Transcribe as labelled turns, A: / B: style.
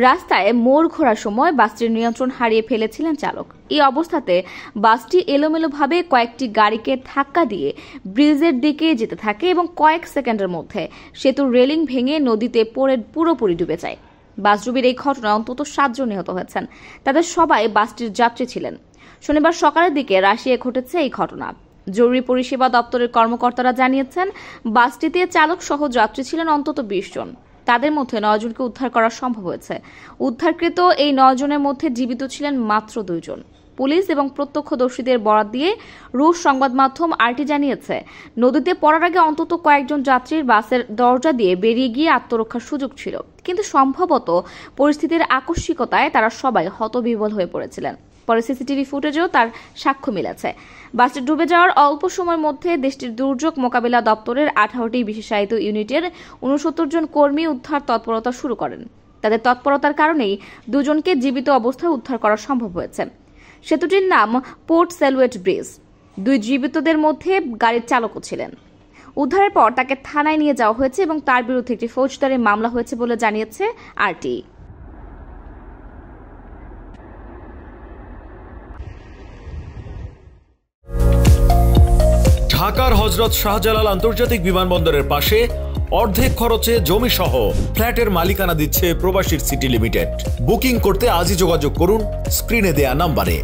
A: রাস্তায় মোড় ঘোরার সময় বাসটির নিয়ন্ত্রণ হারিয়ে ফেলেছিলেন চালক। এই অবস্থাতে বাসটি এলোমেলোভাবে কয়েকটি গাড়িকে ধাক্কা দিয়ে ব্রিজের দিকে যেতে থাকে এবং কয়েক সেকেন্ডের মধ্যে সেতুর রেলিং ভেঙে নদীতে পড়ে পুরোপুরি ডুবে যায়। বাসডুবির এই ঘটনায় অন্তত 7 জন নিহত হয়েছেন। তাদের সবাই বাসটির যাত্রী ছিলেন। শনিবার সকালের দিকে রাশিয়ায় ঘটেছে এই ঘটনা। জরুরি পরিষেবা দপ্তরের কর্মকর্তারা জানিয়েছেন, বাসটিতে চালক সহ যাত্রী ছিলেন অন্তত 20 জন। তাদের মধ্যে 9 জনকে উদ্ধার করা সম্ভব হয়েছে। উদ্ধারকৃত এই 9 জনের মধ্যে জীবিত ছিলেন মাত্র 2 জন। পুলিশ এবং প্রত্যক্ষদর্শীদের বরাত দিয়ে রুশ সংবাদ মাধ্যম আরটি জানিয়েছে, নদীতে পড়ার আগে অন্তত কয়েকজন যাত্রীর বাসের দরজা দিয়ে বেরিয়ে গিয়ে আত্মরক্ষার সুযোগ ছিল, কিন্তু সম্ভবত পরিস্থিতির আকস্মিকতায় তারা সবাই হতবিহ্বল হয়ে পড়েছিলেন। পরে সিসিটিভি ফুটেজেও তার সাক্ষ্য মিলেছে। বাসটি ডুবে যাওয়ার অল্প সময়ের মধ্যে দেশটির দুর্যোগ মোকাবিলা দপ্তরের 18টি বিশেষায়িত ইউনিটের 69 জন কর্মী উদ্ধার তৎপরতা শুরু করেন। তাদের তৎপরতার কারণেই 2 জনকে জীবিত অবস্থায় উদ্ধার করা সম্ভব হয়েছে। সেতুটির নাম পোর্ট সেলুয়েট ব্রিজ। 2 জীবিতদের মধ্যে গাড়ির চালকও ছিলেন। উদ্ধারের পর তাকে থানায় নিয়ে যাওয়া হয়েছে এবং তার বিরুদ্ধে একটি ফৌজদারি মামলা হয়েছে বলে জানিয়েছে আরটি।
B: ঢাকার হযরত শাহজালাল আন্তর্জাতিক বিমানবন্দরের পাশে অর্ধেক খরচে জমি সহ ফ্ল্যাটের মালিকানা দিচ্ছে প্রবাসীর সিটি লিমিটেড। বুকিং করতে আজই যোগাযোগ করুন স্ক্রিনে দেয়া নাম্বারে।